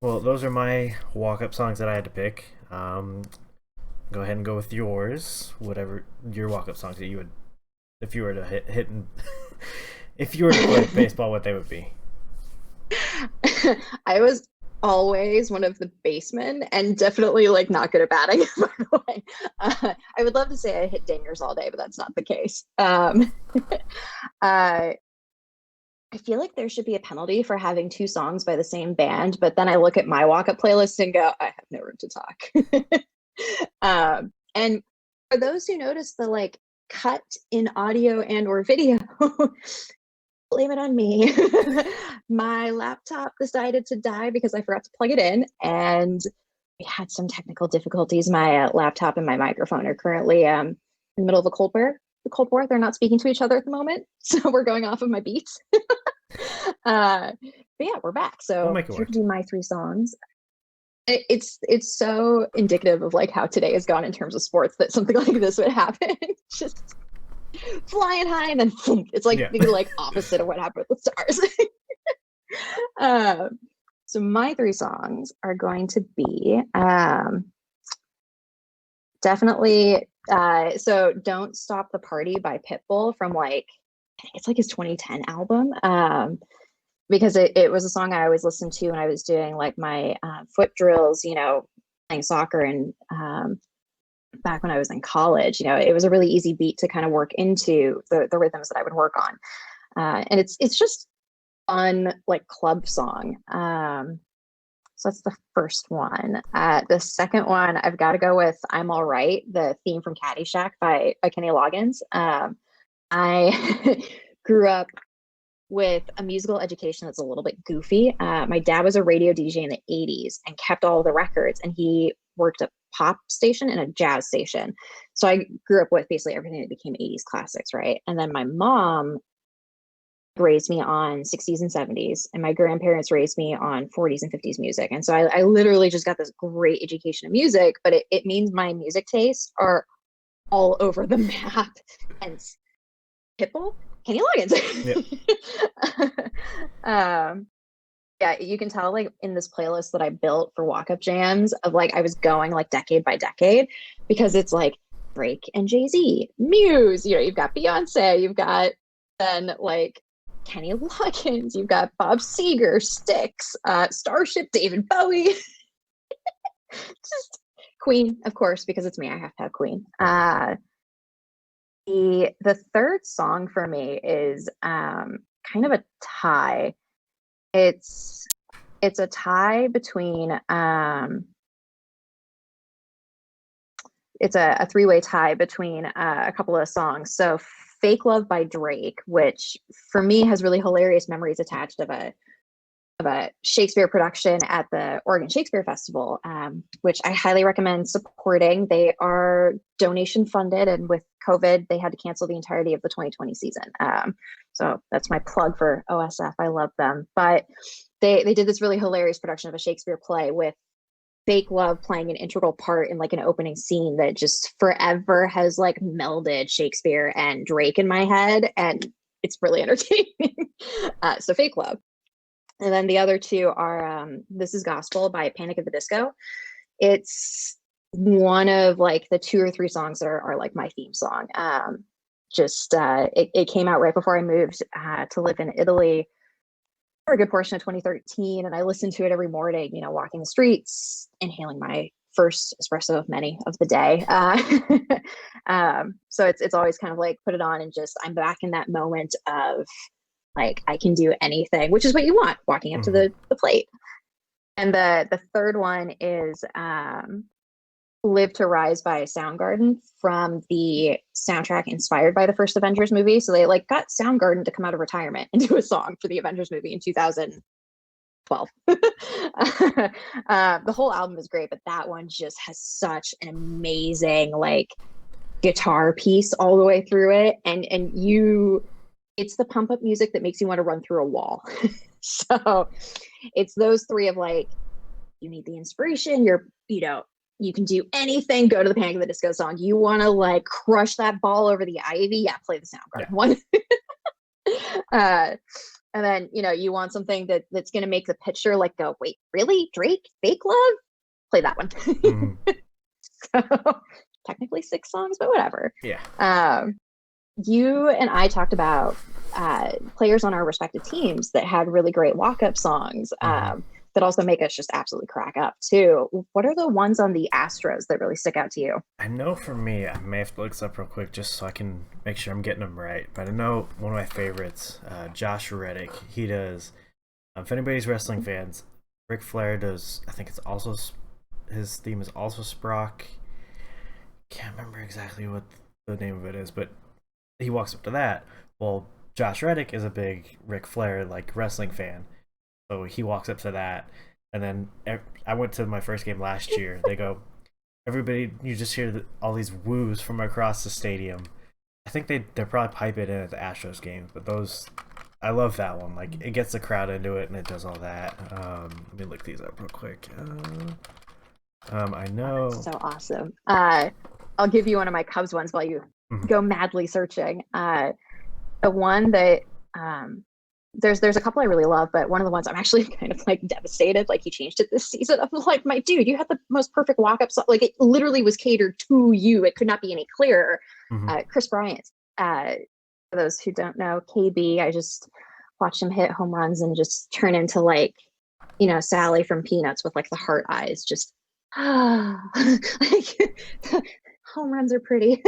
Well, those are my walk-up songs that I had to pick. Go ahead and go with yours. Whatever your walk-up songs that you would, if you were to hit and if you were to play baseball, what they would be. I was always one of the basemen and definitely like not good at batting, by the way. I would love to say I hit dingers all day, but that's not the case. Uh, I feel like there should be a penalty for having two songs by the same band, but then I look at my walk-up playlist and go, I have no room to talk. And for those who notice the like cut in audio and or video, blame it on me. My laptop decided to die because I forgot to plug it in, and we had some technical difficulties. My laptop and my microphone are currently in the middle of a cold war. The Cold War. They're not speaking to each other at the moment, so we're going off of my beats. But yeah, we're back. We'll So make it here to work. do my three songs. It's so indicative of like how today has gone in terms of sports that something like this would happen. Just flying high and then it's like Yeah. the like opposite of what happened with the stars. uh, so my three songs are going to be definitely so Don't Stop the Party by Pitbull from like it's like his 2010 album. Because it was a song I always listened to when I was doing like my foot drills, playing soccer and back when I was in college. It was a really easy beat to kind of work into the rhythms that I would work on. And it's just fun like club song. So that's the first one. The second one, I've got to go with "I'm All Right," the theme from Caddyshack by Kenny Loggins. I grew up with a musical education that's a little bit goofy. My dad was a radio DJ in the 80s and kept all the records, and he worked a pop station and a jazz station. So I grew up with basically everything that became 80s classics, right? And then my mom raised me on 60s and 70s, and my grandparents raised me on 40s and 50s music. And so I literally just got this great education of music, but it means my music tastes are all over the map. And Pitbull, Kenny Yep. Loggins. um, yeah, you can tell like in this playlist that I built for walk up jams of like I was going like decade by decade because it's like Drake and Jay-Z, Muse, you've got Beyonce, you've got then like Kenny Loggins, you've got Bob Seger, Styx, Starship, David Bowie, just Queen, of course, because it's me. I have to have Queen. The third song for me is kind of a tie. It's it's a tie between it's a three-way tie between a couple of songs. So Fake Love by Drake, which for me has really hilarious memories attached of a Shakespeare production at the Oregon Shakespeare Festival, which I highly recommend supporting. They are donation funded, and with COVID, they had to cancel the entirety of the 2020 season. So that's my plug for OSF. I love them. But they did this really hilarious production of a Shakespeare play with Fake Love playing an integral part in like an opening scene that just forever has like melded Shakespeare and Drake in my head. And it's really entertaining. So Fake Love. And then the other two are This Is Gospel by Panic at the Disco. It's one of like the two or three songs that are like my theme song. Just it came out right before I moved to live in Italy for a good portion of 2013, and I listened to it every morning, walking the streets, inhaling my first espresso of many of the day. So it's always kind of like put it on and just I'm back in that moment of like I can do anything, which is what you want walking up to Hmm. the plate. And the third one is Live to Rise by Soundgarden from the soundtrack inspired by the first Avengers movie. So they like got Soundgarden to come out of retirement and do a song for the Avengers movie in 2012. The whole album is great, but that one just has such an amazing like guitar piece all the way through it. And you it's the pump up music that makes you want to run through a wall. So it's those three of like you need the inspiration, you can do anything, go to the Panic of the Disco song. You want to like crush that ball over the ivy, yeah, play the Yeah. Soundgarden one. uh And then, you want something that's going to make the picture like go, wait, really? Drake? Fake Love? Play that one. Mhm. So technically 6 songs, but whatever. Yeah. You and I talked about players on our respective teams that had really great walk-up songs that also make us just absolutely crack up too. What are the ones on the Astros that really stick out to you? I know for me, I may have to look this up real quick just so I can make sure I'm getting them right. But I know one of my favorites, Josh Reddick. He does. If anybody's wrestling fans, Ric Flair does. I think it's also his theme is also Sprock. Can't remember exactly what the name of it is, but he walks up to that. Well, Josh Reddick is a big Ric Flair like wrestling fan, so he walks up to that. And then I went to my first game last year. They go, everybody, you just hear all these woos from across the stadium. I think they're probably pipe it in at the Astros games, but those, I love that one. Like, it gets the crowd into it and it does all that. Let me look these up real quick. I know. So awesome. I'll give you one of my Cubs ones while you go madly searching. The one that there's a couple I really love, but one of the ones I'm actually kind of like devastated. Like, he changed it this season. I'm like, my dude, you had the most perfect walk-up song. Like, it literally was catered to you. It could not be any clearer. Chris Bryant. For those who don't know, KB, I just watched him hit home runs and just turn into like, Sally from Peanuts with like the heart eyes. Just like, home runs are pretty.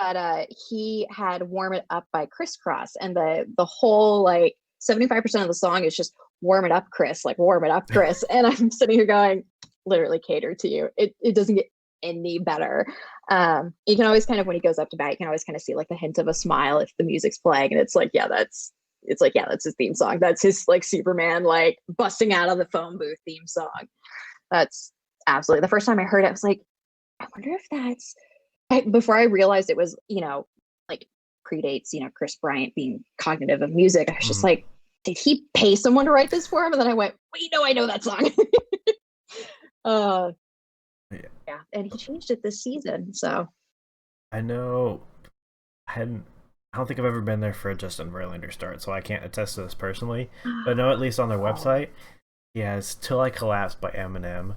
But he had Warm It Up by Crisscross, and the whole like 75% of the song is just warm it up, Chris, like warm it up, Chris. And I'm sitting here going, literally catered to you. It doesn't get any better. You can always kind of, when he goes up to bat, you can always kind of see like the hint of a smile if the music's playing, and it's like, that's his theme song. That's his like Superman, like busting out of the phone booth theme song. That's absolutely, the first time I heard it, I was like, I wonder if that's, before I realized it was, like predates, Chris Bryant being cognitive of music. I was just like, did he pay someone to write this for him? And then I went, wait, no, I know that song. Yeah, and he changed it this season. So I know. I don't think I've ever been there for a Justin Verlander start, so I can't attest to this personally. But I know, at least on their website, he has "Till I Collapse" by Eminem,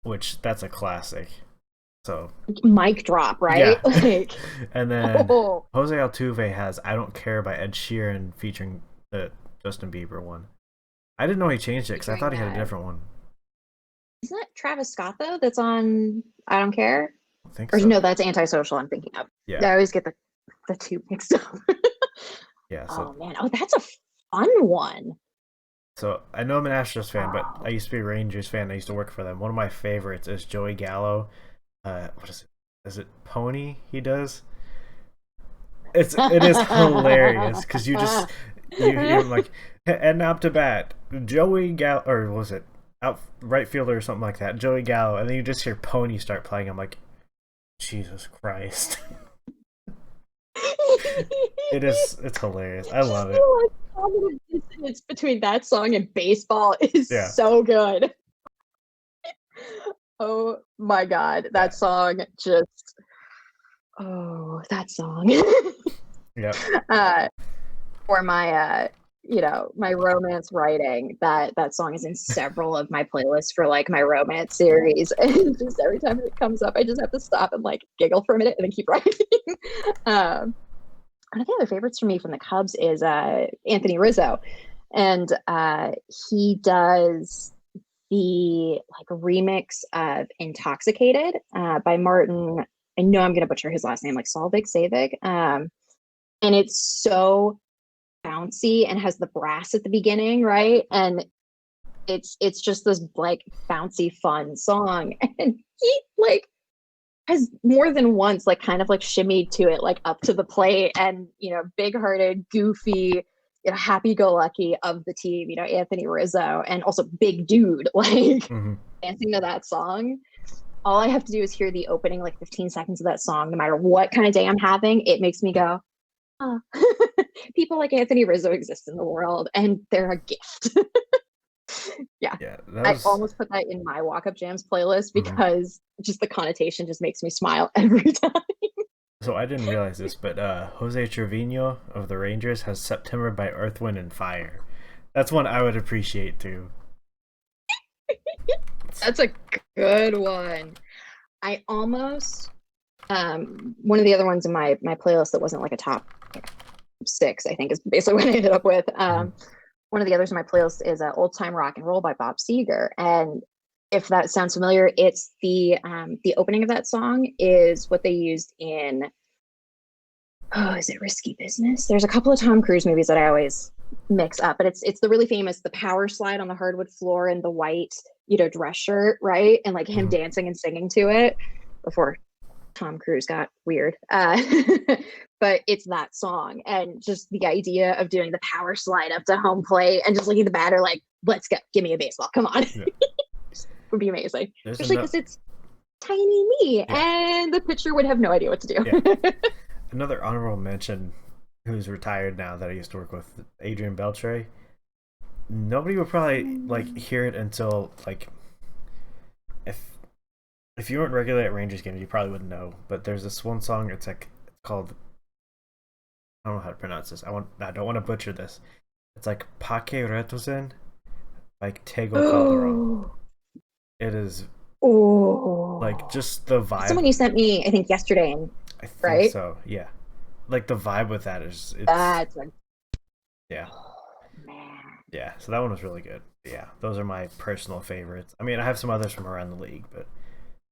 which that's a classic. So mic drop, right? Yeah. Like, and then Jose Altuve has "I Don't Care" by Ed Sheeran, featuring the Justin Bieber one. I didn't know he changed it because I thought he had a different one. Isn't that Travis Scott though? That's on "I Don't Care." I think or so. No, that's Antisocial. I'm thinking of. Yeah. I always get the two mixed up. Yeah. So, oh man, that's a fun one. So I know I'm an Astros fan, but I used to be a Rangers fan. I used to work for them. One of my favorites is Joey Gallo. What is it? Is it Pony? He does. It is hilarious because you hear him like, and up to bat, Joey Gallo, or was it out right fielder or something like that, Joey Gallo, and then you just hear Pony start playing. I'm like, Jesus Christ. It's hilarious. I love it. The dissonance between that song and baseball is so good. Oh my god, that song just that song. Yeah. For my my romance writing, that song is in several of my playlists for like my romance series, and just every time it comes up I just have to stop and like giggle for a minute and then keep writing. One of the other favorites for me from the Cubs is Anthony Rizzo, and he does the like remix of "Intoxicated" by Martin. I know I'm gonna butcher his last name, like Solvig Savig, and it's so bouncy and has the brass at the beginning, right? And it's just this like bouncy, fun song, and he like has more than once like kind of like shimmied to it, like up to the plate, and big-hearted, goofy, happy-go-lucky of the team, Anthony Rizzo, and also big dude, like dancing to that song. All I have to do is hear the opening like 15 seconds of that song, no matter what kind of day I'm having. It makes me go, oh, people like Anthony Rizzo exist in the world, and they're a gift. Yeah, I almost put that in my walk-up jams playlist because just the connotation just makes me smile every time. So I didn't realize this, but Jose Trevino of the Rangers has September by Earth, Wind, and Fire. That's one I would appreciate too. That's a good one. I almost one of the other ones in my playlist that wasn't like a top six, I think is basically what I ended up with. One of the others in my playlist is Old Time Rock and Roll by Bob Seger. And if that sounds familiar, it's the opening of that song is what they used in, oh, is it Risky Business? There's a couple of Tom Cruise movies that I always mix up, but it's the really famous, the power slide on the hardwood floor and the white, dress shirt, right? And like him dancing and singing to it before Tom Cruise got weird. But it's that song, and just the idea of doing the power slide up to home plate and just looking at the batter like, let's go, give me a baseball, come on. Yeah. Would be amazing. Especially because it's tiny me, and the pitcher would have no idea what to do. Yeah. Another honorable mention, who's retired now, that I used to work with, Adrian Beltre. Nobody would probably like hear it until like, if you weren't regular at Rangers games, you probably wouldn't know. But there's this one song. It's called, I don't know how to pronounce this. I don't want to butcher this. It's like Pake Retosen, like Tego Calderon. It is like just the vibe. Someone you sent me, I think yesterday. I think right? so. Yeah, like the vibe with that is. That's yeah. Man. Yeah, so that one was really good. Yeah, those are my personal favorites. I mean, I have some others from around the league, but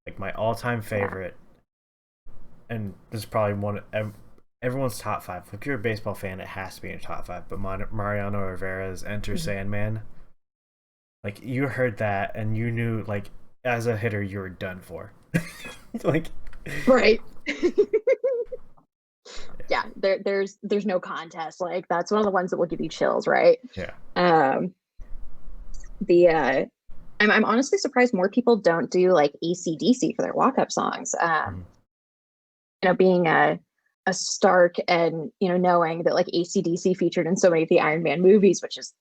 like my all-time favorite, and this is probably one everyone's top five. If you're a baseball fan, it has to be in your top five. But Mariano Rivera's "Enter Sandman," like you heard that and you knew, like as a hitter, you were done for. Like, right. Yeah, there's no contest. Like that's one of the ones that will give you chills, right? Yeah. I'm honestly surprised more people don't do like AC/DC for their walk-up songs. Being a Stark, and knowing that like AC/DC featured in so many of the Iron Man movies, which is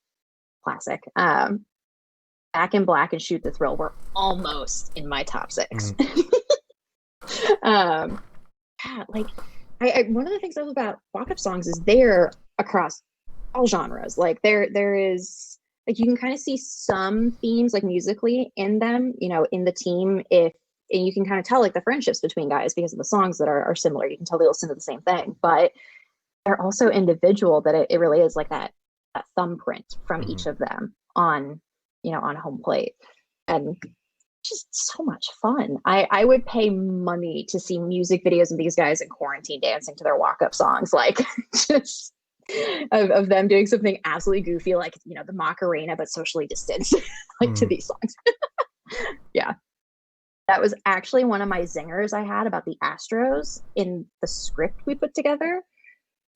classic. Back in Black and Shoot the Thrill were almost in my top six. Like one of the things I love about walk-up songs is they're across all genres. Like there is, like, you can kind of see some themes like musically in them, in the team, and you can kind of tell like the friendships between guys because of the songs that are similar. You can tell they listen to the same thing, but they're also individual, that it really is like that thumbprint from each of them on home plate. And just so much fun. I would pay money to see music videos of these guys in quarantine dancing to their walk-up songs, like just of them doing something absolutely goofy, like the Macarena, but socially distanced, like to these songs. Yeah, that was actually one of my zingers I had about the Astros in the script we put together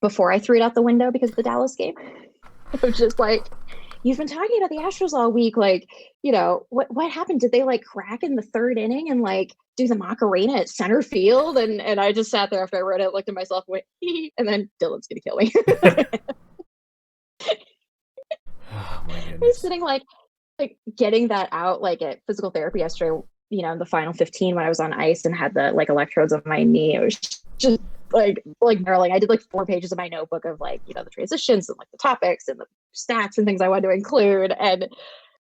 before I threw it out the window because of the Dallas game. It was just like, you've been talking about the Astros all week. Like, what happened? Did they like crack in the third inning and like do the Macarena at center field? And I just sat there after I wrote it, looked at myself, went, and then Dylan's gonna kill me. Oh my goodness. I was sitting like getting that out like at physical therapy yesterday, in the final 15 when I was on ice and had the like electrodes on my knee. It was just like knurling. I did like 4 pages of my notebook of like, the transitions and like the topics and the stats and things I wanted to include, and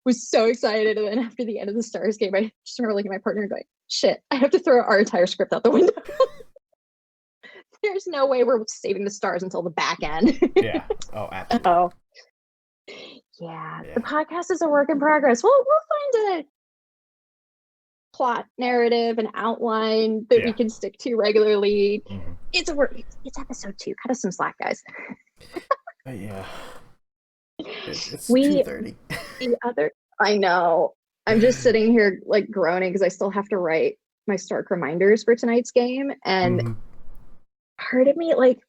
was so excited. And then after the end of the Stars game, I just remember looking at my partner and going, shit, I have to throw our entire script out the window. There's no way we're saving the Stars until the back end. Yeah. Oh, absolutely. Oh. Yeah. The podcast is a work in progress. We'll find a plot, narrative, and outline that we can stick to regularly. It's a work. It's episode 2. Cut us some slack, guys. Yeah. It's 2:30. The other, I know. I'm just sitting here like groaning because I still have to write my Stark reminders for tonight's game, and part of me like,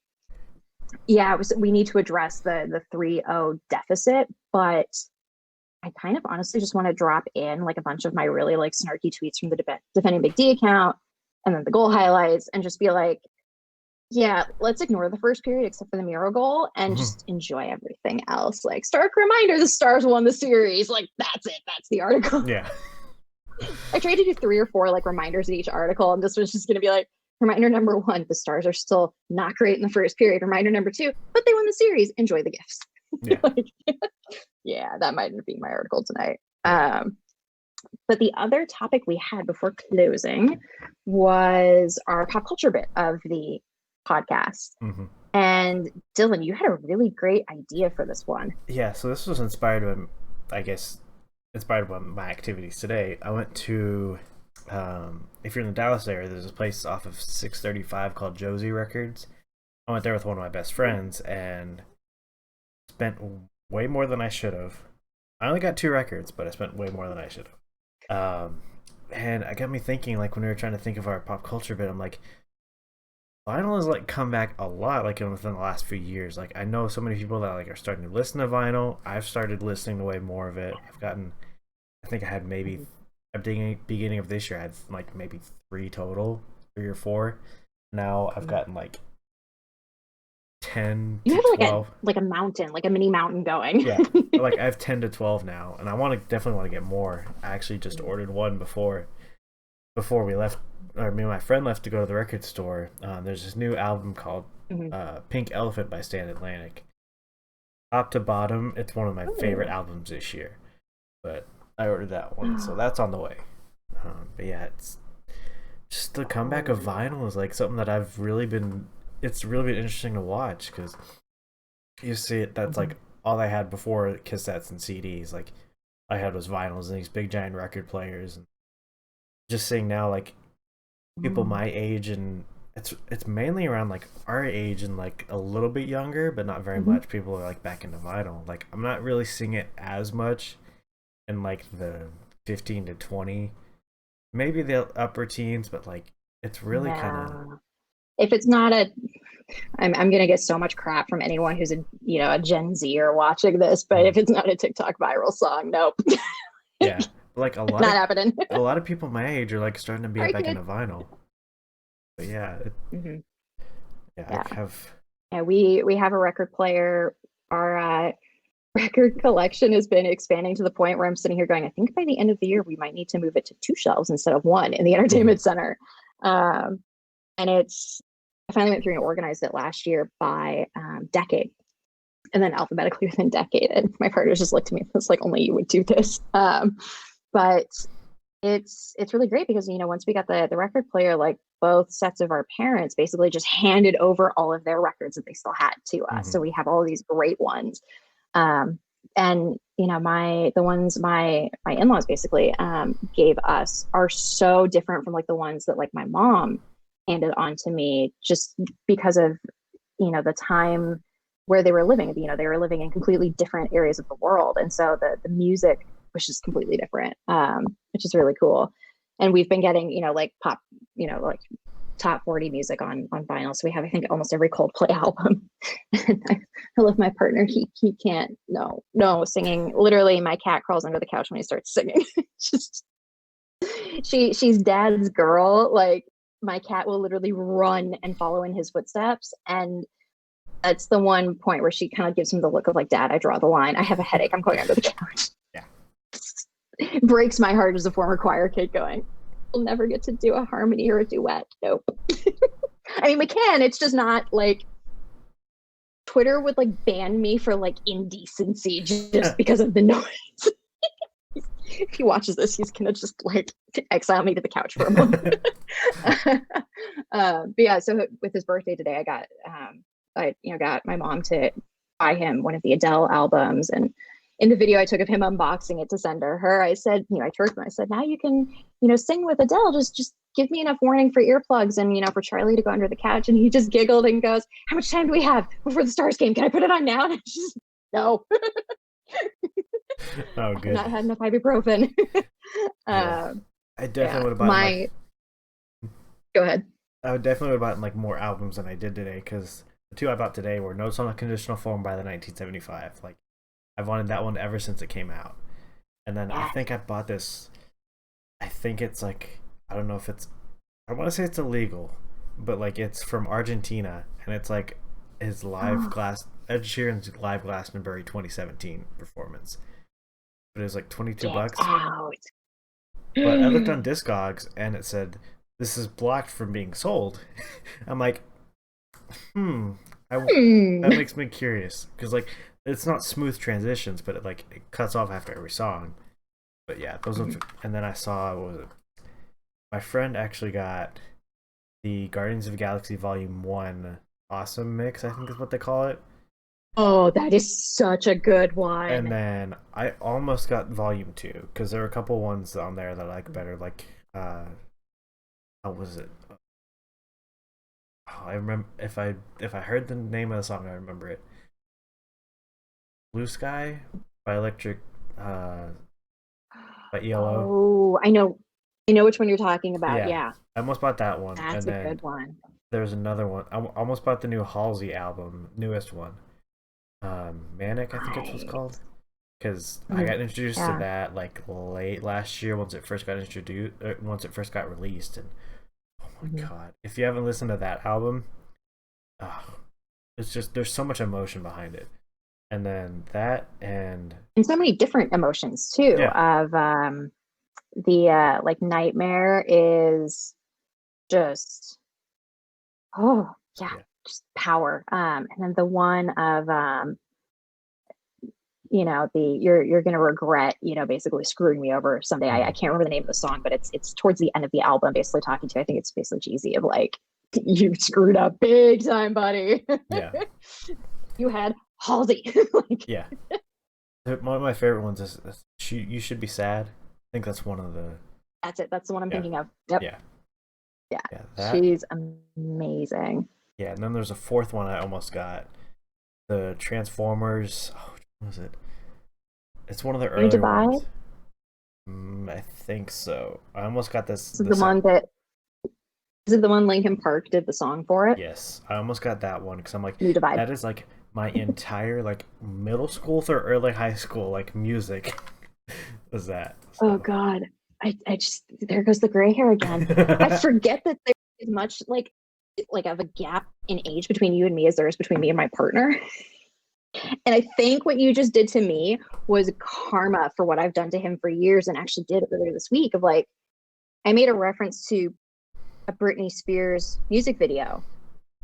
we need to address the 3-0 deficit, but I kind of honestly just want to drop in like a bunch of my really like snarky tweets from the Defending Big D account, and then the goal highlights, and just be like, yeah, let's ignore the first period except for the Miro goal and just enjoy everything else. Like, Stark reminder, the Stars won the series. Like, that's it. That's the article. Yeah. I tried to do 3 or 4 like reminders in each article, and this was just going to be like, Reminder number one, the Stars are still not great in the first period. Reminder number two, but they won the series. Enjoy the gifts. Yeah. Like, yeah, that might be my article tonight. But the other topic we had before closing was our pop culture bit of the podcast. Mm-hmm. And Dylan, you had a really great idea for this one. Yeah, so this was inspired by my activities today. I went to, if you're in the Dallas area, there's a place off of 635 called Josie Records. I went there with one of my best friends and spent way more than I should have. I only got 2 records, but I spent way more than I should have. And it got me thinking, like, when we were trying to think of our pop culture bit, I'm like, vinyl has like come back a lot, like within the last few years. Like, I know so many people that like are starting to listen to vinyl. I've started listening to way more of it. I think I had maybe at the beginning of this year, I had like maybe 3 total, 3 or 4. Now I've gotten like 10 You to have 12. like a mountain, like a mini mountain going. Yeah, like I have 10 to 12 now, and I definitely want to get more. I actually just ordered one before we left, or me and my friend left to go to the record store. There's this new album called Pink Elephant by Stand Atlantic. Top to bottom, it's one of my favorite albums this year. But I ordered that one, so that's on the way. But yeah, it's just the comeback of vinyl is like something that it's really been interesting to watch, because you see it, that's like all I had before cassettes and CDs. Like, I had was vinyls and these big giant record players, and just seeing now like people my age, and it's mainly around like our age and like a little bit younger, but not very much. People are like back into vinyl. Like, I'm not really seeing it as much in like the 15 to 20, maybe the upper teens, but like it's really kind of, if it's not I'm gonna get so much crap from anyone who's a Gen Zer watching this, but if it's not a TikTok viral song, nope. Yeah, like not happening. A lot of people my age are like starting to be back into vinyl. But yeah, I have. Yeah, we have a record player. Our record collection has been expanding to the point where I'm sitting here going, I think by the end of the year we might need to move it to 2 shelves instead of 1 in the entertainment center. And I finally went through and organized it last year by decade, and then alphabetically within decade. And my partner just looked at me and was like, only you would do this. But it's really great because, once we got the record player, like both sets of our parents basically just handed over all of their records that they still had to us. So we have all these great ones. And the ones my in-laws basically gave us are so different from like the ones that like my mom handed on to me, just because of the time where they were living. They were living in completely different areas of the world, and so the music was just completely different, which is really cool. And we've been getting like pop, like top 40 music on vinyl. So we have, I think, almost every Coldplay album. And I love my partner. He can't no singing. Literally, my cat crawls under the couch when he starts singing. Just she's dad's girl. Like, my cat will literally run and follow in his footsteps. And that's the one point where she kind of gives him the look of like, Dad, I draw the line. I have a headache. I'm going under the couch. Yeah. It breaks my heart as a former choir kid going, we'll never get to do a harmony or a duet. Nope. I mean, we can. It's just not like Twitter would like ban me for like indecency just because of the noise. If he watches this, he's gonna just like exile me to the couch for a moment. But yeah, so with his birthday today, I got my mom to buy him one of the Adele albums, and in the video I took of him unboxing it to send to her, I said, I turned him, I said, now you can, sing with Adele. Just give me enough warning for earplugs and for Charlie to go under the couch. And he just giggled and goes, how much time do we have before the Stars game? Can I put it on now? And I just no. Oh, good. Not had enough ibuprofen. Yeah. I definitely would have bought Go ahead. I would definitely would have bought like more albums than I did today, because the 2 I bought today were Notes on a Conditional Form by the 1975. Like, I've wanted that one ever since it came out. And then I think I bought this. I think it's like, I don't know if it's, I want to say it's illegal, but like it's from Argentina, and it's like his Ed Sheeran's live Glastonbury 2017 performance. But it was like $22. Out. But I looked on Discogs and it said this is blocked from being sold. I'm like, hmm, Hmm. that makes me curious because like it's not smooth transitions, but it cuts off after every song. But yeah, those ones. And then I saw what was it? My friend actually got the Guardians of the Galaxy Volume One Awesome Mix, I think is what they call it. Oh, that is such a good And one. then I almost got Volume Two because there were a couple ones on there that I like better. Like, how was it? Oh, I remember if I heard the name of the song, I remember it. Blue Sky by Electric, uh, by ELO. Oh, I know. I know which one you're talking about. Yeah, Yeah, I almost bought that one, that's and a then good one. there's another one. I almost bought the new Halsey album, newest one. Manic, I think it's what's called. Nice. Because I Mhm. got introduced to Yeah. that like late last year once it first got introduced, once it first got released, and oh my Mhm. god, if you haven't listened to that album, uh, it's just there's so much emotion behind it. And then that and And so many different emotions too. yeah, Of the like Nightmare is just oh yeah, yeah, just power. And then the one of you know, the you're gonna regret, you know, basically screwing me over someday. I mm, can't remember the name of the song, but it's towards the end of the album, basically talking to, I think it's basically cheesy of like, you screwed up big time, buddy. yeah, You had Halsey. Like yeah. One of my favorite ones is You Should Be Sad. I think that's one of the that's it. That's the one I'm yeah, thinking of. Yep. yeah, Yeah. yeah, that She's amazing. yeah. And then there's a fourth one I almost got, the Transformers. Oh, what was it? It's one of the Learning to earlier buy. ones. I think so. I almost got This is the this. one that is it the one Linkin Park did the song for it? Yes, I almost got that one because I'm like, New Divide. that is like my entire like middle school through early high school like music was that. Oh So God. I just there goes the gray hair again. I forget that there's as much like of a gap in age between you and me as there is between me and my partner. And I think what you just did to me was karma for what I've done to him for years and actually did earlier this week of like I made a reference to a Britney Spears music video.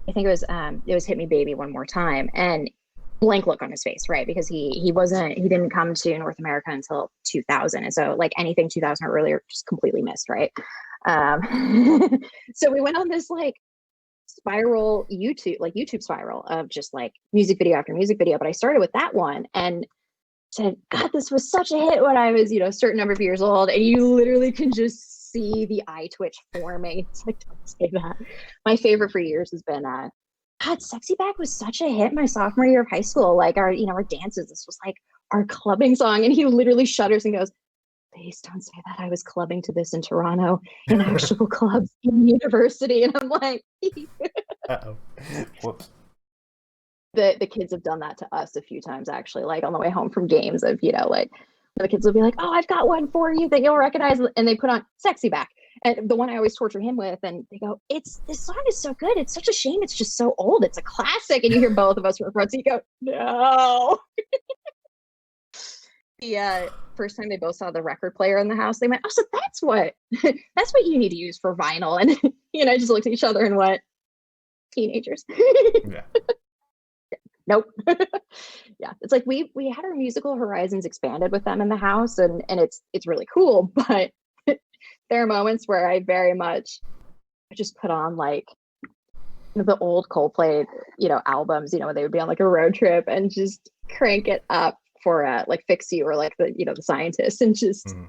I think it was Hit Me Baby One More Time and blank look on his face, right? Because he didn't come to North America until 2000. And so like anything 2000 or earlier just completely missed, right? So we went on this like spiral YouTube spiral of just like music video after music video. But I started with that one and said, God, this was such a hit when I was, you know, a certain number of years old. And you literally can just see the eye twitch forming. It's like, don't say that. My favorite for years has been God, Sexy Back was such a hit my sophomore year of high school. Like our, you know, our dances, this was like our clubbing song. And he literally shudders and goes, please don't say that I was clubbing to this in Toronto in actual clubs in university. And I'm like, uh-oh. Whoops. the kids have done that to us a few times actually, like on the way home from games of, you know, like the kids will be like, oh, I've got one for you that you'll recognize. And they put on Sexy Back. And the one I always torture him with, and they go, it's this song is so good. It's such a shame. It's just so old. It's a classic. And you hear both of us from the front seat go, no. The first time they both saw the record player in the house, they went, oh, so that's what you need to use for vinyl. And you know, just looked at each other and went, teenagers. Yeah. Nope. Yeah, it's like we had our musical horizons expanded with them in the house, and it's really cool. But there are moments where I very much just put on like the old Coldplay, you know, albums. You know, when they would be on like a road trip and just crank it up for like Fix You or like the, you know, the Scientist, and Mm.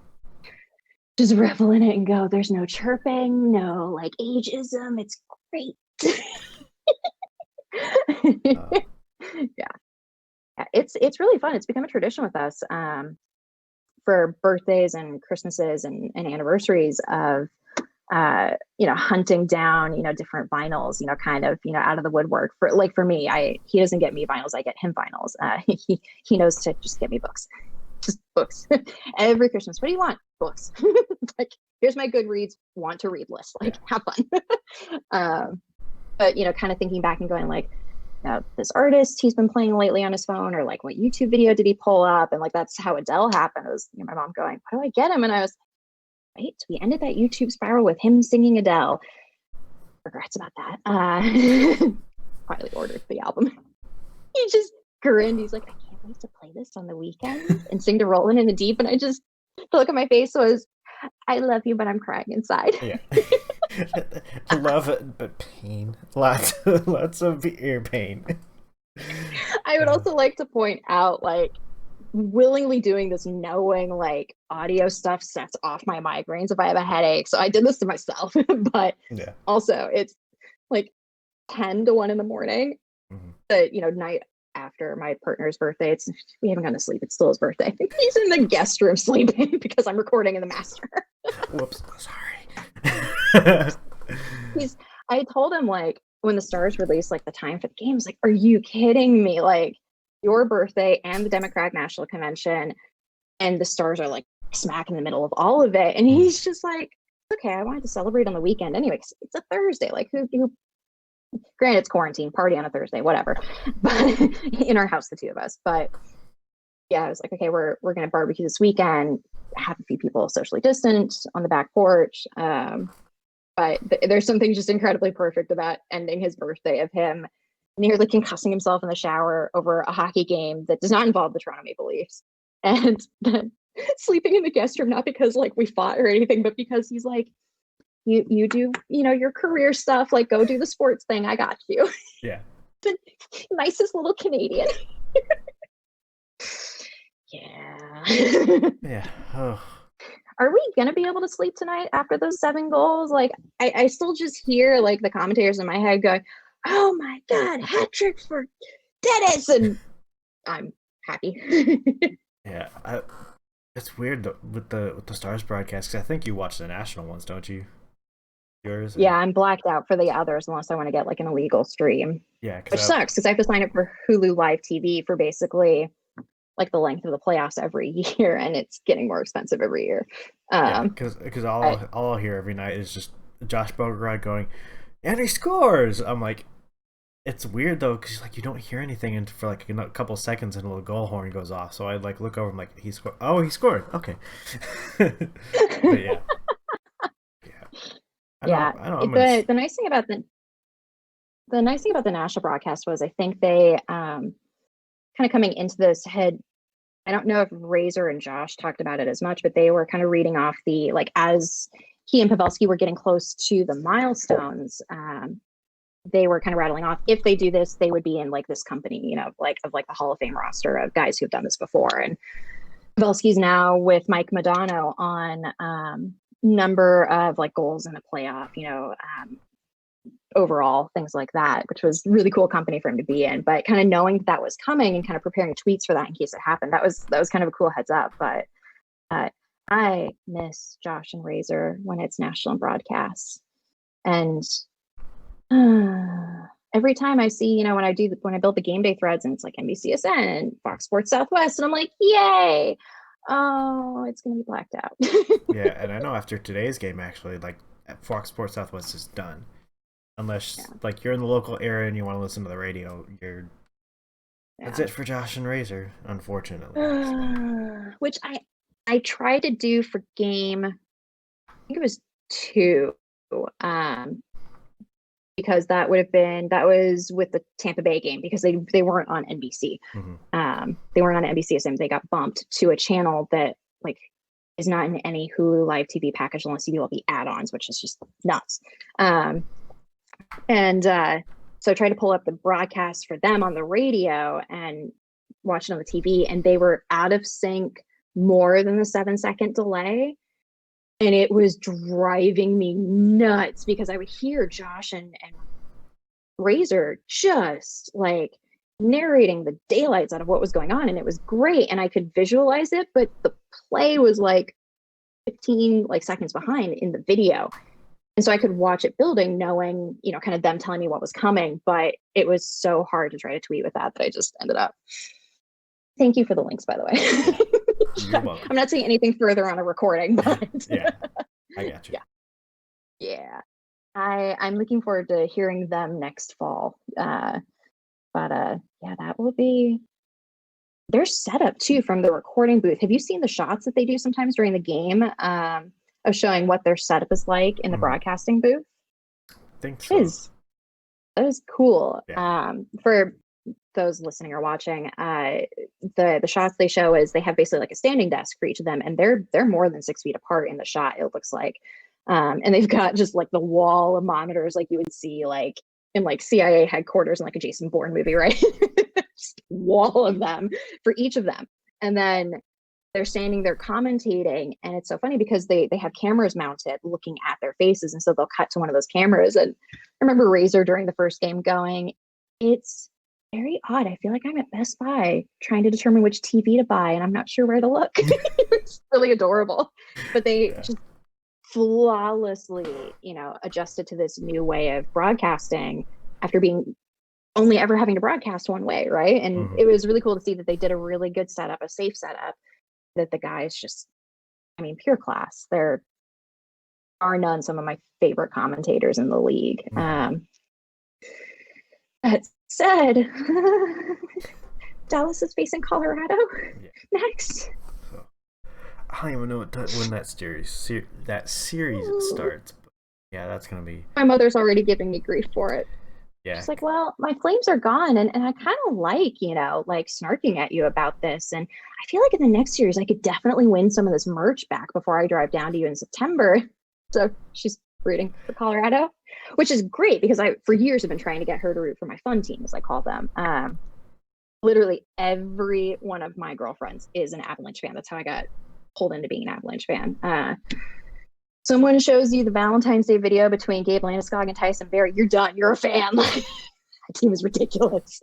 just revel in it and go. There's no chirping, no like ageism. It's great. Uh, Yeah, it's really fun. It's become a tradition with us for birthdays and Christmases and anniversaries of you know, hunting down, you know, different vinyls, you know, kind of, you know, out of the woodwork. For like for me, he doesn't get me vinyls, I get him vinyls. He knows to just get me books. Just books. Every Christmas. What do you want? Books. Like here's my Goodreads want to read list. yeah. Like have fun. But you know, kind of thinking back and going like, this artist he's been playing lately on his phone, or like what YouTube video did he pull up? And like that's how Adele happened. It was, you know, my mom going, what do I get him? And I was right? We ended that YouTube spiral with him singing Adele. Regrets about that. Quietly ordered the album. He just grinned. He's like, I can't wait to play this on the weekend and sing to Rolling in the Deep. And the look on my face was, I love you, but I'm crying inside. Yeah. Love it, but pain. Lots of ear pain. I would also like to point out, like, willingly doing this knowing like audio stuff sets off my migraines if I have a headache. So I did this to myself. But Yeah. also it's like 10 to 1 in the morning. The night after my partner's birthday. We haven't gone to sleep. It's still his birthday. He's in the guest room sleeping because I'm recording in the master. Whoops. Sorry. I told him, like, when the Stars released like the time for the games, like, are you kidding me? Like, your birthday and the Democratic National Convention and the Stars are like smack in the middle of all of it. And he's just like, okay, I wanted to celebrate on the weekend anyway. It's a Thursday. Like, who granted, it's quarantine, party on a Thursday, whatever. But in our house, the two of us. But yeah, I was like, okay, we're gonna barbecue this weekend, have a few people socially distant on the back porch. But there's something just incredibly perfect about ending his birthday of him nearly concussing himself in the shower over a hockey game that does not involve the Toronto Maple Leafs, and then sleeping in the guest room, not because like we fought or anything, but because he's like, you do your career stuff, like, go do the sports thing, I got you. Yeah. The nicest little Canadian. Yeah. Yeah. Oh. Are we gonna be able to sleep tonight after those 7 goals? Like, I still just hear like the commentators in my head going, oh my god, hat trick for Dennis, and I'm happy. Yeah, it's weird with the Stars broadcast, because I think you watch the national ones, don't you? Yours? Yeah, I'm blacked out for the others unless I want to get like an illegal stream. Yeah, Which sucks because I have to sign up for Hulu Live TV for basically like the length of the playoffs every year, and it's getting more expensive every year. Yeah, because all I'll hear every night is just Josh Bogart going, and he scores. I'm like, it's weird though, because like you don't hear anything for like a couple seconds, and a little goal horn goes off. So I like look over, I'm like, he scored. Oh, he scored. Okay. But yeah. I know. The nice thing about the national broadcast was, I think they kind of coming into this had, I don't know if Razor and Josh talked about it as much, but they were kind of reading off the, like, as he and Pavelski were getting close to the milestones, they were kind of rattling off, if they do this, they would be in like this company, like of like the Hall of Fame roster of guys who've done this before. And Pavelski's now with Mike Modano on number of like goals in the playoff, overall, things like that, which was really cool company for him to be in. But kind of knowing that was coming and kind of preparing tweets for that in case it happened, that was kind of a cool heads up. But I miss Josh and Razor when it's national broadcasts. And every time I see, when I build the game day threads and it's like NBCSN and Fox Sports Southwest, and I'm like, yay! Oh, it's gonna be blacked out. Yeah, and I know after today's game, actually, like, Fox Sports Southwest is done, unless like you're in the local area and you want to listen to the radio. That's it for Josh and Razor, unfortunately. Which I tried to do for game, I think it was 2, because that was with the Tampa Bay game, because they weren't on NBC. Mm-hmm. They weren't on NBC, so they got bumped to a channel that like is not in any Hulu Live TV package unless you do all the add-ons, which is just nuts. So I tried to pull up the broadcast for them on the radio and watch it on the TV, and they were out of sync more than the 7-second delay. And it was driving me nuts because I would hear Josh and Razor just like narrating the daylights out of what was going on. And it was great. And I could visualize it, but the play was like 15 seconds behind in the video. And so I could watch it building, knowing, kind of them telling me what was coming. But it was so hard to try to tweet with that I just ended up. Thank you for the links, by the way. You're welcome. I'm not saying anything further on a recording, but yeah, I got you. Yeah. I'm looking forward to hearing them next fall. But that will be their setup too from the recording booth. Have you seen the shots that they do sometimes during the game? of showing what their setup is like in the broadcasting booth. I think so. That is cool. Yeah. For those listening or watching, the shots they show is they have basically like a standing desk for each of them, and they're more than 6 feet apart in the shot, it looks like. And they've got just like the wall of monitors like you would see like in like CIA headquarters in like a Jason Bourne movie, right? Just wall of them for each of them. And then they're standing there commentating, and it's so funny because they have cameras mounted looking at their faces, and so they'll cut to one of those cameras. And I remember Razor during the first game going, it's very odd. I feel like I'm at Best Buy trying to determine which TV to buy, and I'm not sure where to look. It's really adorable. But they just flawlessly, adjusted to this new way of broadcasting after being only ever having to broadcast one way, right? And it was really cool to see that they did a really good setup, a safe setup, that the guys just, pure class. There are none some of my favorite commentators in the league. That said, Dallas is facing Colorado next. So, I don't even know when that series starts. But yeah, that's gonna be. My mother's already giving me grief for it. Yeah. She's like, well, my Flames are gone, and I kind of like, like snarking at you about this. And I feel like in the next series, I could definitely win some of this merch back before I drive down to you in September. So she's rooting for Colorado, which is great because I, for years, have been trying to get her to root for my fun team, as I call them. Literally every one of my girlfriends is an Avalanche fan. That's how I got pulled into being an Avalanche fan. Someone shows you the Valentine's Day video between Gabe Landeskog and Tyson Barrie, you're done. You're a fan. That team is ridiculous.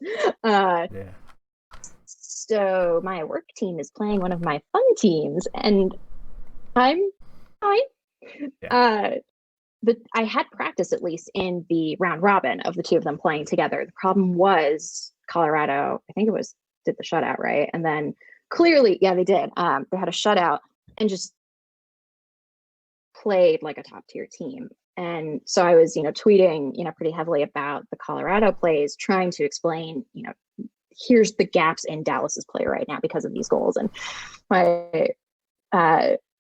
So my work team is playing one of my fun teams, and I'm fine. But I had practice at least in the round robin of the two of them playing together. The problem was Colorado, I think it was, did the shutout, right? And then clearly, yeah, they did. They had a shutout and just played like a top tier team. And so I was, tweeting, pretty heavily about the Colorado plays, trying to explain, here's the gaps in Dallas's play right now because of these goals. And my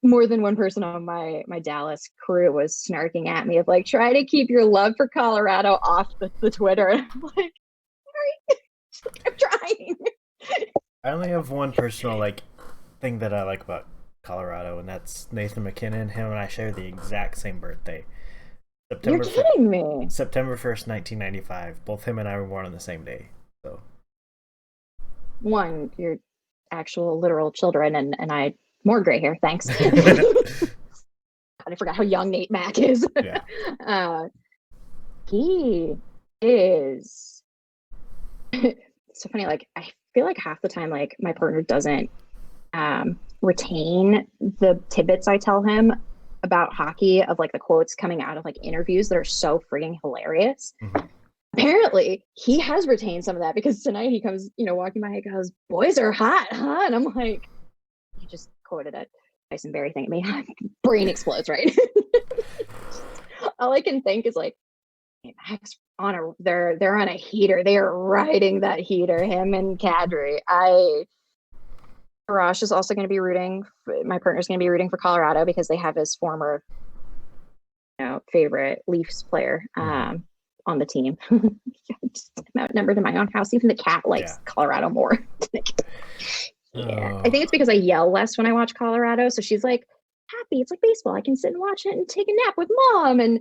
more than one person on my Dallas crew was snarking at me of like, try to keep your love for Colorado off the Twitter. And I'm like, sorry, I'm trying. I only have one personal thing that I like about Colorado, and that's Nathan McKinnon. Him and I share the exact same birthday. You're kidding me. September 1st, 1995. Both him and I were born on the same day. So one, you're actual literal children, and I more gray hair, thanks. I forgot how young Nate Mack is. Yeah. He is so funny. Like, I feel like half the time, like, my partner doesn't retain the tidbits I tell him about hockey, of like the quotes coming out of like interviews that are so freaking hilarious. Apparently he has retained some of that, because tonight he comes, walking by and goes, "Boys are hot, huh?" And I'm like, he just quoted a Tyson Barrie thing at me. Brain explodes, right? All I can think is like, Max they're on a heater. They are riding that heater, him and Kadri. Arash is also going to be rooting. My partner's going to be rooting for Colorado because they have his former, favorite Leafs player on the team. I'm outnumbered in my own house. Even the cat likes Colorado more. Yeah, I think it's because I yell less when I watch Colorado. So she's like happy. It's like baseball. I can sit and watch it and take a nap with mom. And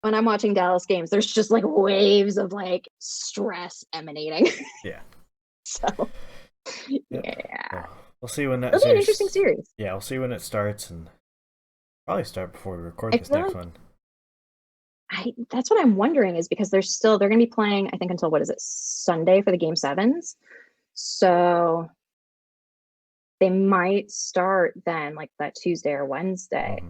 when I'm watching Dallas games, there's just like waves of like stress emanating. Yeah. So yeah. We'll see when that. It'll be an interesting series. Yeah, we'll see when it starts, and probably start before we record this next one. That's what I'm wondering, is because they're going to be playing, I think, until Sunday for the game 7s. So they might start then like that Tuesday or Wednesday.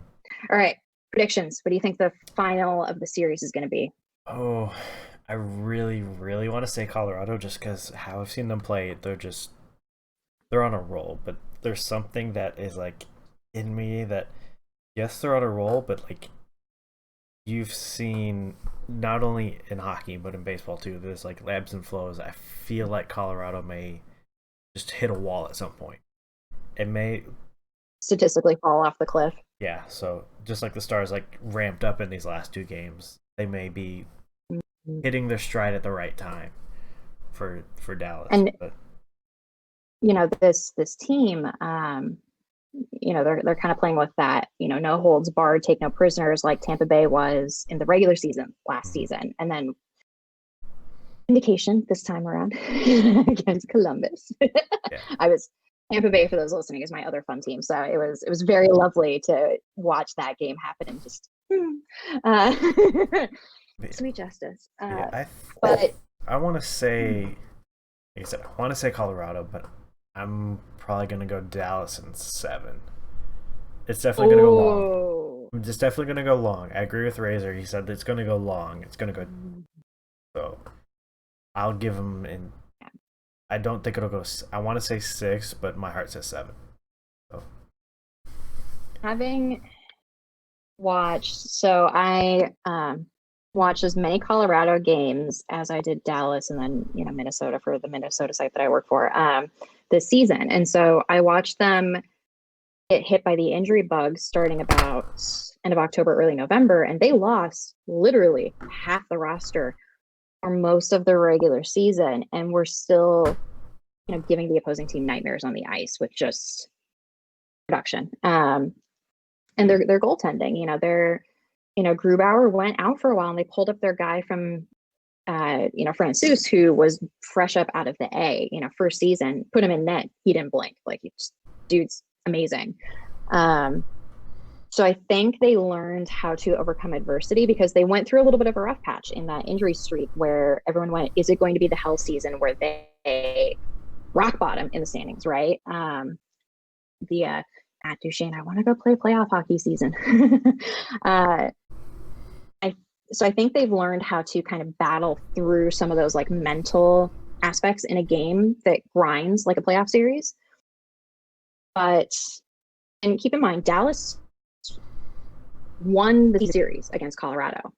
All right, predictions. What do you think the final of the series is going to be? Oh, I really, really want to say Colorado, just because how I've seen them play. They're on a roll, but there's something that is like in me that, yes, they're on a roll, but like you've seen not only in hockey but in baseball too, there's like ebbs and flows. I feel like Colorado may just hit a wall at some point. It may statistically fall off the cliff. Yeah, so just like the Stars like ramped up in these last two games, they may be hitting their stride at the right time for Dallas. And But this team, they're kind of playing with that, no holds barred, take no prisoners, like Tampa Bay was in the regular season last season, and then indication this time around against Columbus. yeah, I was Tampa Bay, for those listening, is my other fun team, so it was very lovely to watch that game happen and just uh, sweet justice. yeah, But I want to say, like I said, I want to say Colorado, but I'm probably gonna go Dallas in 7. It's definitely gonna go long. oh, It's definitely gonna go long. I agree with Razor. He said it's gonna go long. It's gonna go. So I'll give him in. I don't think it'll go. I want to say 6, but my heart says 7. So having watched, so I watched as many Colorado games as I did Dallas, and then Minnesota for the Minnesota site that I work for this season, and so I watched them get hit by the injury bug starting about end of October, early November, and they lost literally half the roster for most of the regular season, and we're still, giving the opposing team nightmares on the ice with just production. And their goaltending, Grubauer went out for a while, and they pulled up their guy from, Francis, who was fresh up out of the A, first season, put him in net. He didn't blink. Like, dude's amazing. So I think they learned how to overcome adversity, because they went through a little bit of a rough patch in that injury streak where everyone went, is it going to be the hell season where they rock bottom in the standings, right? At Duchesne, I want to go play playoff hockey season. I think they've learned how to kind of battle through some of those like mental aspects in a game that grinds like a playoff series. And keep in mind, Dallas won the series against Colorado,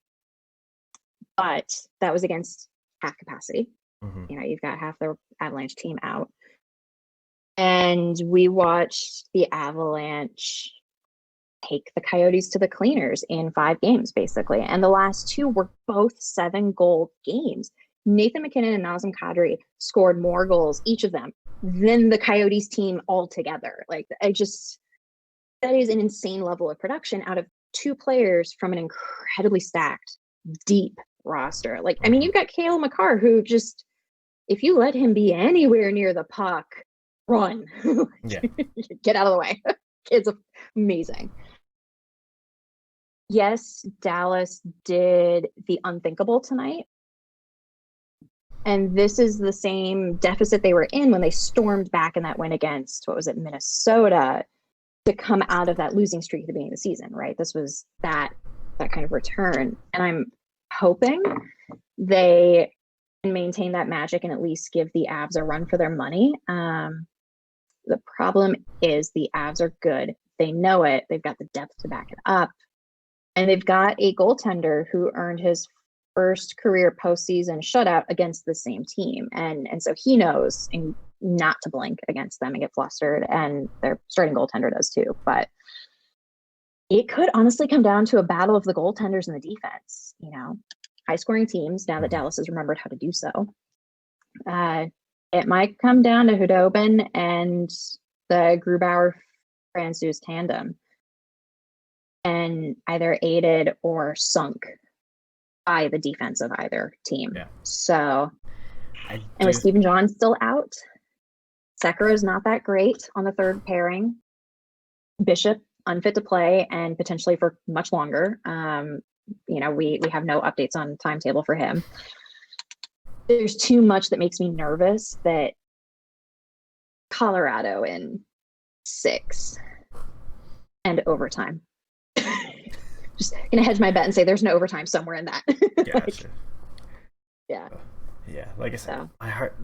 but that was against half capacity. You've got half the Avalanche team out. And we watched the Avalanche take the Coyotes to the cleaners in 5 games, basically. And the last 2 were both 7-goal games. Nathan MacKinnon and Nazem Kadri scored more goals, each of them, than the Coyotes team altogether. Like, that is an insane level of production out of 2 players from an incredibly stacked, deep roster. Like, I mean, you've got Cale Makar, who just, if you let him be anywhere near the puck, run. yeah, Get out of the way. Kid's amazing. Yes, Dallas did the unthinkable tonight. And this is the same deficit they were in when they stormed back in that win against, Minnesota, to come out of that losing streak at the beginning of the season, right? This was that kind of return. And I'm hoping they can maintain that magic and at least give the Avs a run for their money. The problem is the Avs are good. They know it. They've got the depth to back it up. And they've got a goaltender who earned his first career postseason shutout against the same team. And so he knows not to blink against them and get flustered. And their starting goaltender does too. But it could honestly come down to a battle of the goaltenders and the defense. High scoring teams, now that Dallas has remembered how to do so. It might come down to Hudobin and the Grubauer-Francouz tandem, and either aided or sunk by the defense of either team. Yeah. So, and with Stephen John still out, Sekera is not that great on the third pairing. Bishop unfit to play and potentially for much longer. We have no updates on timetable for him. There's too much that makes me nervous that Colorado in 6 and overtime. Just gonna hedge my bet and say there's no overtime somewhere in that. Gotcha. Yeah. Yeah, like I said, my heart.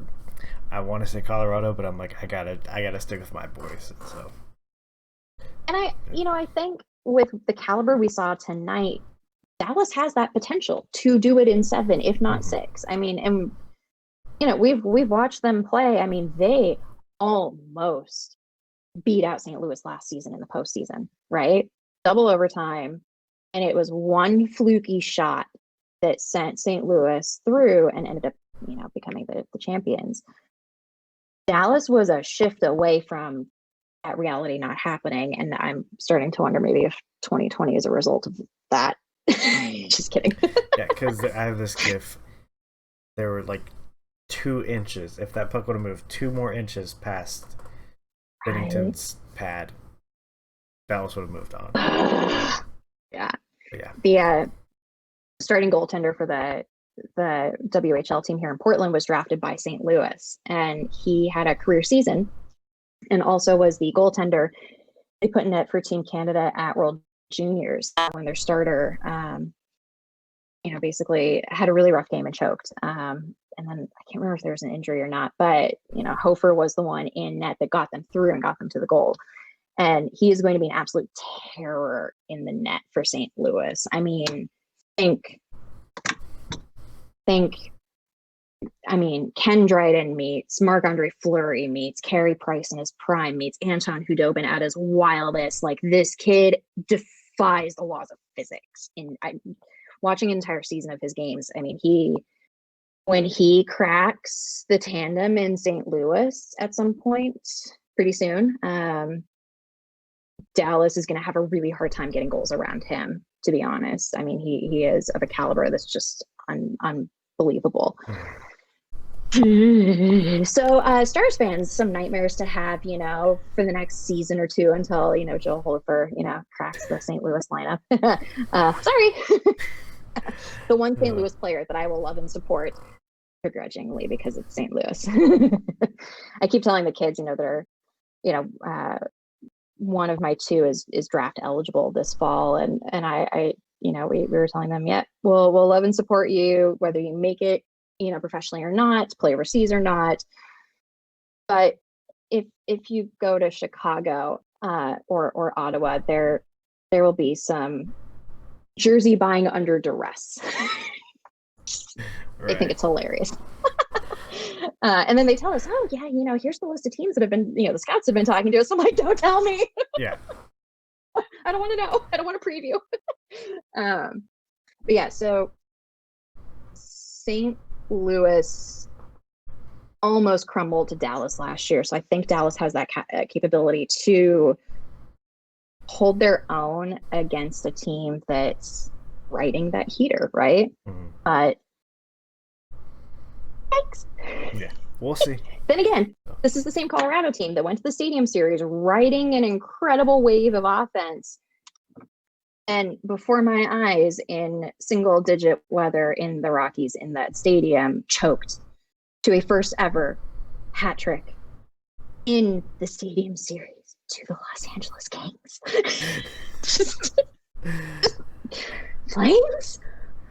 I want to say Colorado, but I'm like, I gotta stick with my boys. So. And I think with the caliber we saw tonight, Dallas has that potential to do it in 7, if not 6. I mean, and we've watched them play. I mean, they almost beat out St. Louis last season in the postseason, right? double overtime, and it was one fluky shot that sent St. Louis through and ended up, becoming the champions. Dallas was a shift away from that reality not happening, and I'm starting to wonder maybe if 2020 is a result of that. Just kidding. Yeah, because I have this gif. There were like 2 inches. If that puck would have moved 2 more inches past Binnington's pad, Dallas would have moved on. Yeah. But yeah. The starting goaltender for the WHL team here in Portland was drafted by St. Louis, and he had a career season and also was the goaltender they put in net for Team Canada at World Juniors when their starter, basically had a really rough game and choked. And then I can't remember if there was an injury or not, but, Hofer was the one in net that got them through and got them to the goal. And he is going to be an absolute terror in the net for St. Louis. I mean, Ken Dryden meets Marc-Andre Fleury meets Carey Price in his prime meets Anton Hudobin at his wildest. Like, this kid defies the laws of physics. Watching an entire season of his games, I mean, when he cracks the tandem in St. Louis at some point pretty soon, Dallas is going to have a really hard time getting goals around him, to be honest. I mean, he is of a caliber that's just unbelievable. So Stars fans, some nightmares to have, for the next season or two until, Joe Hofer, cracks the St. Louis lineup. Sorry. The one St. Louis player that I will love and support begrudgingly because it's St. Louis. I keep telling the kids, that are, one of my 2 is draft eligible this fall. And I we were telling them, yeah, we'll love and support you, whether you make it, professionally or not, play overseas or not. But if you go to Chicago or Ottawa, there will be some jersey buying under duress. Right. I think it's hilarious. And then they tell us, oh yeah, here's the list of teams that have been, the scouts have been talking to us. I'm like, don't tell me. Yeah. I don't want to know. I don't want to preview. But yeah, so St. Louis almost crumbled to Dallas last year. So I think Dallas has that capability to hold their own against a team that's riding that heater, right? Mm-hmm. But thanks. Yeah, we'll see. Then again, this is the same Colorado team that went to the Stadium Series riding an incredible wave of offense. And before my eyes, in single-digit weather in the Rockies in that stadium, choked to a first ever hat trick in the Stadium Series to the Los Angeles Kings. Flames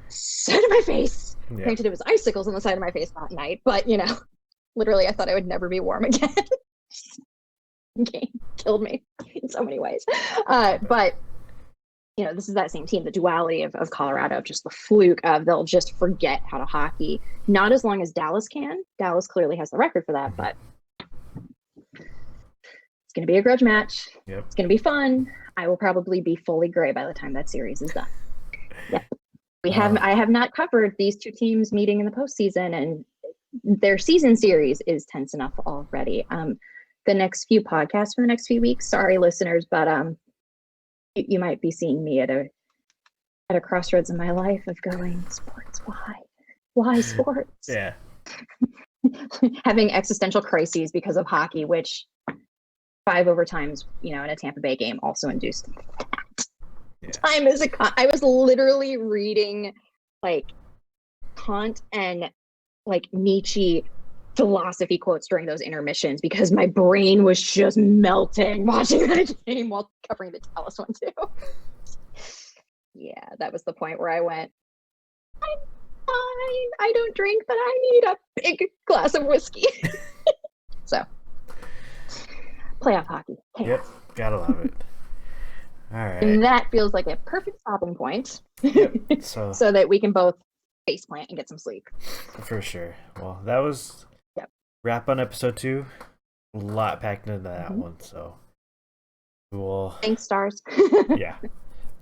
set in my face. Yeah. Granted, it was icicles on the side of my face that night, but literally, I thought I would never be warm again. Game killed me in so many ways. But this is that same team, the duality of Colorado, just the fluke of they'll just forget how to hockey. Not as long as Dallas can. Dallas clearly has the record for that, but it's going to be a grudge match. Yep. It's going to be fun. I will probably be fully gray by the time that series is done. Yep. I have not covered these 2 teams meeting in the postseason, and their season series is tense enough already. The next few podcasts for the next few weeks, sorry listeners, but you might be seeing me at a crossroads in my life of going, sports, why sports? Yeah. Having existential crises because of hockey, which 5 overtimes, in a Tampa Bay game also induced that. Yeah. I was literally reading like Kant and like Nietzsche philosophy quotes during those intermissions because my brain was just melting watching that game while covering the Dallas one too. Yeah, that was the point where I went, I'm fine. I don't drink, but I need a big glass of whiskey. So, playoff hockey. Chaos. Yep, gotta love it. All right. And that feels like a perfect stopping point. Yep. So that we can both faceplant and get some sleep. For sure. Well, that was wrap on episode 2. A lot packed into that one, so we'll. Thanks, Stars. Yeah.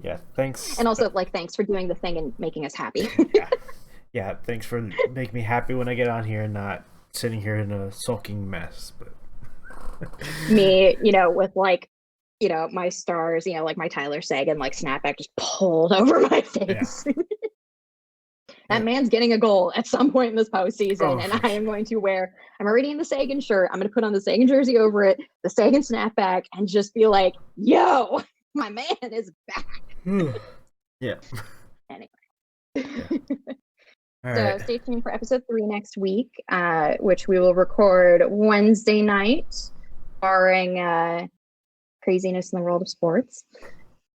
Yeah, thanks. And also, like, thanks for doing the thing and making us happy. Yeah, thanks for making me happy when I get on here and not sitting here in a sulking mess. But Me, with like, my stars, like my Tyler Sagan like snapback just pulled over my face. That man's getting a goal at some point in this postseason, and I am going to I'm already in the Sagan shirt. I'm going to put on the Sagan jersey over it, the Sagan snapback, and just be like, yo, my man is back. Yeah. Anyway. Yeah. All So right. stay tuned for episode 3 next week, which we will record Wednesday night, barring craziness in the world of sports.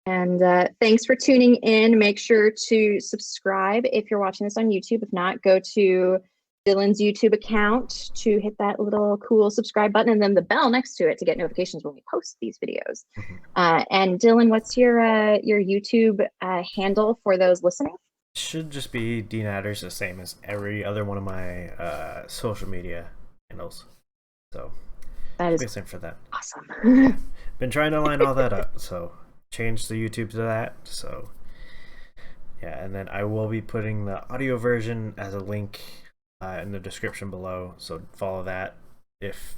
And thanks for tuning in. Make sure to subscribe if you're watching this on YouTube. If not, go to Dylan's YouTube account to hit that little cool subscribe button and then the bell next to it to get notifications when we post these videos. And Dylan, what's your YouTube handle for those listening? Should just be Dean Adders, the same as every other one of my social media handles. So that is the same for that. Awesome. Been trying to line all that up, so change the YouTube to that. So yeah, and then I will be putting the audio version as a link in the description below. So follow that if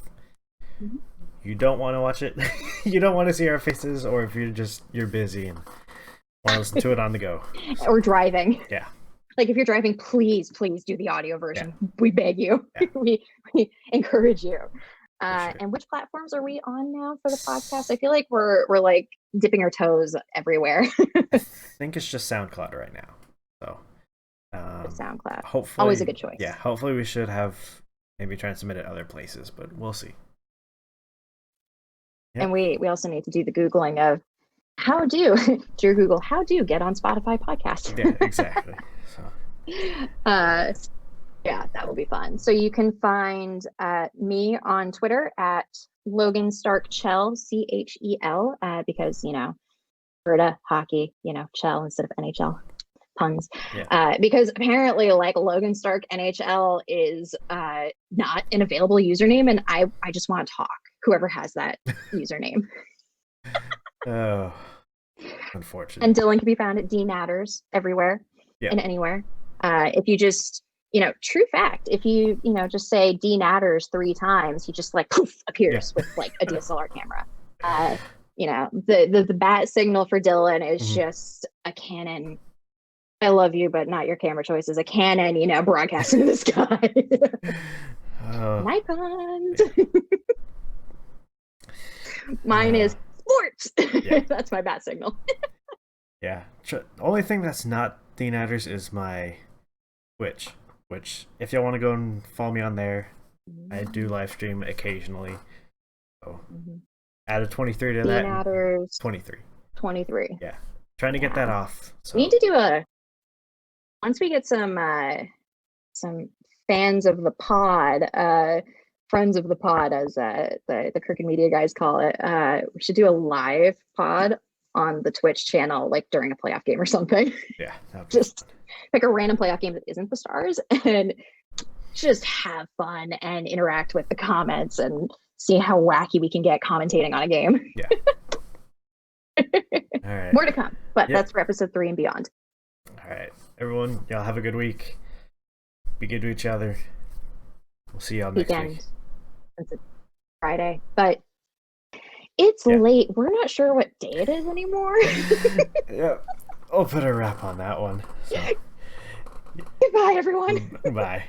you don't want to watch it, you don't want to see our faces, or if you're busy and want to listen to it on the go. Or driving. Yeah. Like if you're driving, please do the audio version. Yeah. We beg you. Yeah. we encourage you. Sure. And which platforms are we on now for the podcast? I feel like we're like dipping our toes everywhere. I think it's just SoundCloud right now. So SoundCloud. Hopefully, always a good choice. Yeah, hopefully we should have maybe try and submit it other places, but we'll see. Yep. And we also need to do the Googling of through Google, how do you get on Spotify podcast? Yeah, exactly. So yeah, that will be fun. So you can find me on Twitter at Logan Stark Chell, CHEL, because, Alberta hockey, Chell instead of NHL. Puns. Yeah. Because apparently, like, Logan Stark NHL is not an available username, and I just want to talk. Whoever has that username. Oh, unfortunate. And Dylan can be found at D Natters everywhere and anywhere. If you just true fact, if you just say D Natters 3 times, he just like poof appears with like a DSLR camera. The bat signal for Dylan is just a Canon. I love you, but not your camera choices. A Canon, broadcasting to the sky. Nikon. Mine is sports. Yeah. That's my bat signal. Yeah. The only thing that's not D Natters is my Twitch. Which, if y'all want to go and follow me on there, I do live stream occasionally. So, add a 23 to that. Natters 23. 23. Yeah. Trying to get that off. So. We need to do once we get some fans of the pod, friends of the pod, as the Crooked Media guys call it, we should do a live pod on the Twitch channel, like during a playoff game or something. Yeah. Just pick a random playoff game that isn't the Stars and just have fun and interact with the comments and see how wacky we can get commentating on a game. Yeah. All right. More to come, but that's for episode 3 and beyond. All right. Everyone, y'all have a good week. Be good to each other. We'll see y'all next week. It's a Friday, but it's late. We're not sure what day it is anymore. Yeah. I'll put a wrap on that one. So. Goodbye, everyone. Bye.